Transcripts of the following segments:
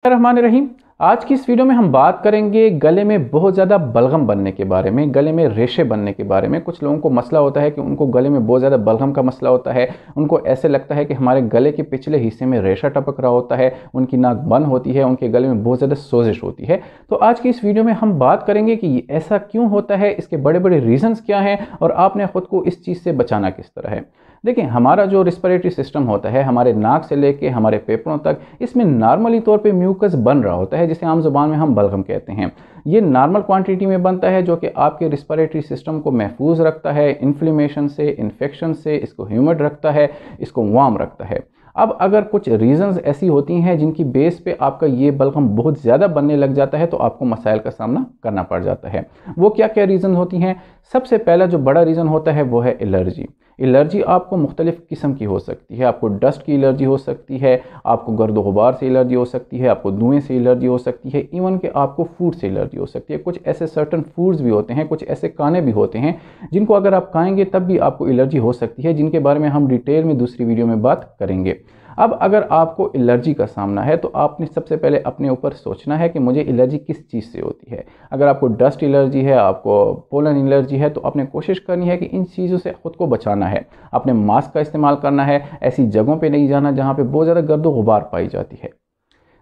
रहमान रहीम। आज की इस वीडियो में हम बात करेंगे गले में बहुत ज़्यादा बलगम बनने के बारे में, गले में रेशे बनने के बारे में। कुछ लोगों को मसला होता है कि उनको गले में बहुत ज़्यादा बलगम का मसला होता है। उनको ऐसे लगता है कि हमारे गले के पिछले हिस्से में रेशा टपक रहा होता है, उनकी नाक बंद होती है, उनके गले में बहुत ज़्यादा सोजिश होती है। तो आज की इस वीडियो में हम बात करेंगे कि ऐसा क्यों होता है, इसके बड़े बड़े रीजंस क्या हैं और आपने खुद को इस चीज़ से बचाना किस तरह है। देखिए, हमारा जो रिस्पिरेटरी सिस्टम होता है, हमारे नाक से लेके हमारे फेफड़ों तक, इसमें नॉर्मली तौर पे म्यूकस बन रहा होता है, जिसे आम जुबान में हम बलगम कहते हैं। ये नॉर्मल क्वांटिटी में बनता है, जो कि आपके रिस्पिरेटरी सिस्टम को महफूज रखता है इन्फ्लेमेशन से, इन्फेक्शन से, इसको ह्यूमिड रखता है, इसको वार्म रखता है। अब अगर कुछ रीजंस ऐसी होती हैं जिनकी बेस पे आपका ये बलगम बहुत ज़्यादा बनने लग जाता है, तो आपको मसाइल का सामना करना पड़ जाता है। वो क्या क्या रीज़न होती हैं? सबसे पहला जो बड़ा रीज़न होता है वो है एलर्जी। एलर्जी आपको मुख्तलिफ़ किस्म की हो सकती है। आपको डस्ट की एलर्जी हो सकती है, आपको गर्द गुबार से एलर्जी हो सकती है, आपको धुएं से एलर्जी हो सकती है, इवन कि आपको फूड से एलर्जी हो सकती है। कुछ ऐसे सर्टन फूड्स भी होते हैं, कुछ ऐसे खाने भी होते हैं जिनको अगर आप खाएंगे तब भी आपको एलर्जी हो सकती है, जिनके बारे में हम डिटेल में दूसरी वीडियो में बात करेंगे। अब अगर आपको एलर्जी का सामना है तो आपने सबसे पहले अपने ऊपर सोचना है कि मुझे एलर्जी किस चीज़ से होती है। अगर आपको डस्ट एलर्जी है, आपको पोलन एलर्जी है, तो आपने कोशिश करनी है कि इन चीज़ों से ख़ुद को बचाना है। आपने मास्क का इस्तेमाल करना है, ऐसी जगहों पे नहीं जाना जहाँ पे बहुत ज़्यादा गर्द गुबार पाई जाती है।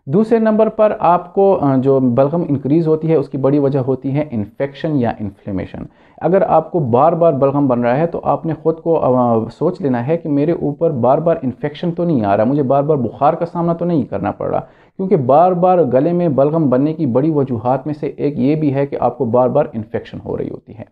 दूसरे नंबर पर आपको जो बलगम इंक्रीज़ होती है उसकी बड़ी वजह होती है इन्फेक्शन या इन्फ्लेमेशन। अगर आपको बार बार बलगम बन रहा है तो आपने ख़ुद को सोच लेना है कि मेरे ऊपर बार बार इन्फेक्शन तो नहीं आ रहा, मुझे बार बार बुखार का सामना तो नहीं करना पड़ रहा। क्योंकि बार बार गले में बलगम बनने की बड़ी वजूहात में से एक ये भी है कि आपको बार बार इन्फेक्शन हो रही होती है।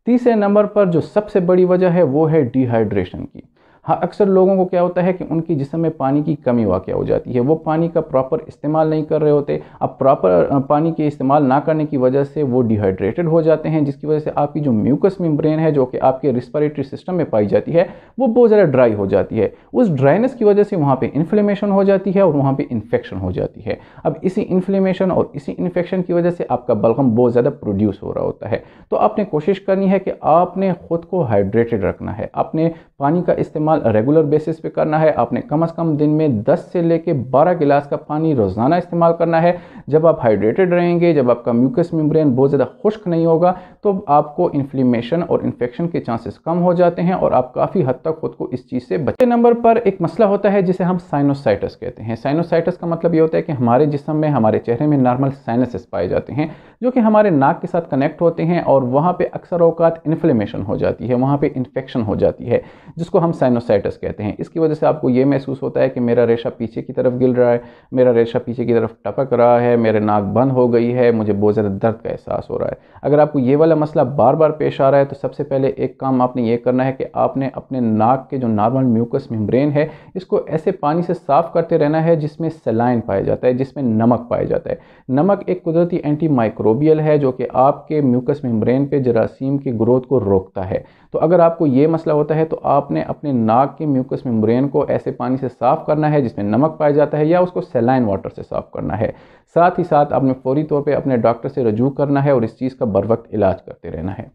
तीसरे नंबर पर जो सबसे बड़ी वजह है वो है डिहाइड्रेशन की। हाँ, अक्सर लोगों को क्या होता है कि उनकी जिस्म में पानी की कमी वाक़या हो जाती है, वो पानी का प्रॉपर इस्तेमाल नहीं कर रहे होते। अब प्रॉपर पानी के इस्तेमाल ना करने की वजह से वो डिहाइड्रेटेड हो जाते हैं, जिसकी वजह से आपकी जो म्यूकस मेम्ब्रेन है, जो कि आपके रिस्पिरेटरी सिस्टम में पाई जाती है, वो बहुत ज़्यादा ड्राई हो जाती है। उस ड्राइनेस की वजह से वहाँ पर इन्फ्लेमेशन हो जाती है और वहाँ पर इन्फेक्शन हो जाती है। अब इसी इन्फ्लेमेशन और इसी इन्फेक्शन की वजह से आपका बलगम बहुत ज़्यादा प्रोड्यूस हो रहा होता है। तो आपने कोशिश करनी है कि आपने ख़ुद को हाइड्रेटेड रखना है, आपने पानी का इस्तेमाल रेगुलर बेसिस पे करना है। आपने कम से कम दिन में 10 से लेके 12 गिलास का पानी रोज़ाना इस्तेमाल करना है। जब आप हाइड्रेटेड रहेंगे, जब आपका म्यूकस मेम्ब्रेन बहुत ज़्यादा खुश्क नहीं होगा, तो आपको इन्फ्लेमेशन और इन्फेक्शन के चांसेस कम हो जाते हैं और आप काफ़ी हद तक खुद को इस चीज़ से बचे। नंबर पर एक मसला होता है जिसे हम साइनोसाइटिस कहते हैं। साइनोसाइटिस का मतलब ये होता है कि हमारे जिस्म में, हमारे चेहरे में नॉर्मल साइनसेस पाए जाते हैं, जो कि हमारे नाक के साथ कनेक्ट होते हैं और वहाँ पे अक्सर औकात इन्फ्लेमेशन हो जाती है, वहाँ पे इन्फेक्शन हो जाती है, जिसको हम साइनोसाइटिस कहते हैं। इसकी वजह से आपको ये महसूस होता है कि मेरा रेशा पीछे की तरफ गिर रहा है, मेरा रेशा पीछे की तरफ टपक रहा है, मेरे नाक बंद हो गई है, मुझे बहुत ज़्यादा दर्द का एहसास हो रहा है। अगर आपको ये वाला मसला बार बार पेश आ रहा है तो सबसे पहले एक काम आपने ये करना है कि आपने अपने नाक के जो नॉर्मल म्यूकस मेम्ब्रेन है, इसको ऐसे पानी से साफ़ करते रहना है जिसमें सलाइन पाया जाता है, जिसमें नमक पाया जाता है। नमक एक कुदरती एंटी माइक्रोबियल है जो कि आपके म्यूकस मेम्ब्रेन पे जरासीम की ग्रोथ को रोकता है। तो अगर आपको ये मसला होता है तो आपने अपने नाक के म्यूकस मेम्ब्रेन को ऐसे पानी से साफ़ करना है जिसमें नमक पाया जाता है, या उसको सलाइन वाटर से साफ़ करना है। साथ ही साथ आपने फौरी तौर पे अपने डॉक्टर से रजू करना है और इस चीज़ का बर वक्त इलाज करते रहना है।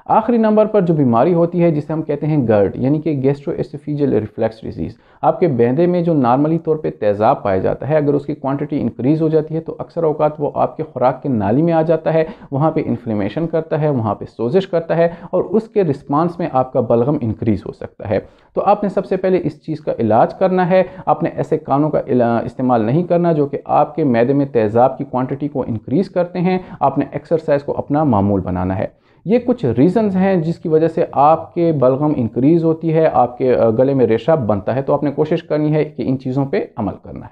आखिरी नंबर पर जो बीमारी होती है जिसे हम कहते हैं GERD, यानी कि गैस्ट्रोएसोफेजियल रिफ्लक्स डिजीज़। आपके बेंदे में जो नॉर्मली तौर पे तेज़ाब पाया जाता है, अगर उसकी क्वांटिटी इंक्रीज़ हो जाती है तो अक्सर औकात वो आपके खुराक के नाली में आ जाता है, वहाँ पे इन्फ्लेमेशन करता है, वहाँ पे सोजिश करता है और उसके रिस्पांस में आपका बलगम इंक्रीज़ हो सकता है। तो आपने सबसे पहले इस चीज़ का इलाज करना है। आपने ऐसे कानों का इस्तेमाल नहीं करना जो कि आपके मैदे में तेज़ाब की क्वांटिटी को इंक्रीज़ करते हैं। आपने एक्सरसाइज को अपना मामूल बनाना है। ये कुछ रीज़न्स हैं जिसकी वजह से आपके बलगम इंक्रीज़ होती है, आपके गले में रेशा बनता है। तो आपने कोशिश करनी है कि इन चीज़ों पे अमल करना है।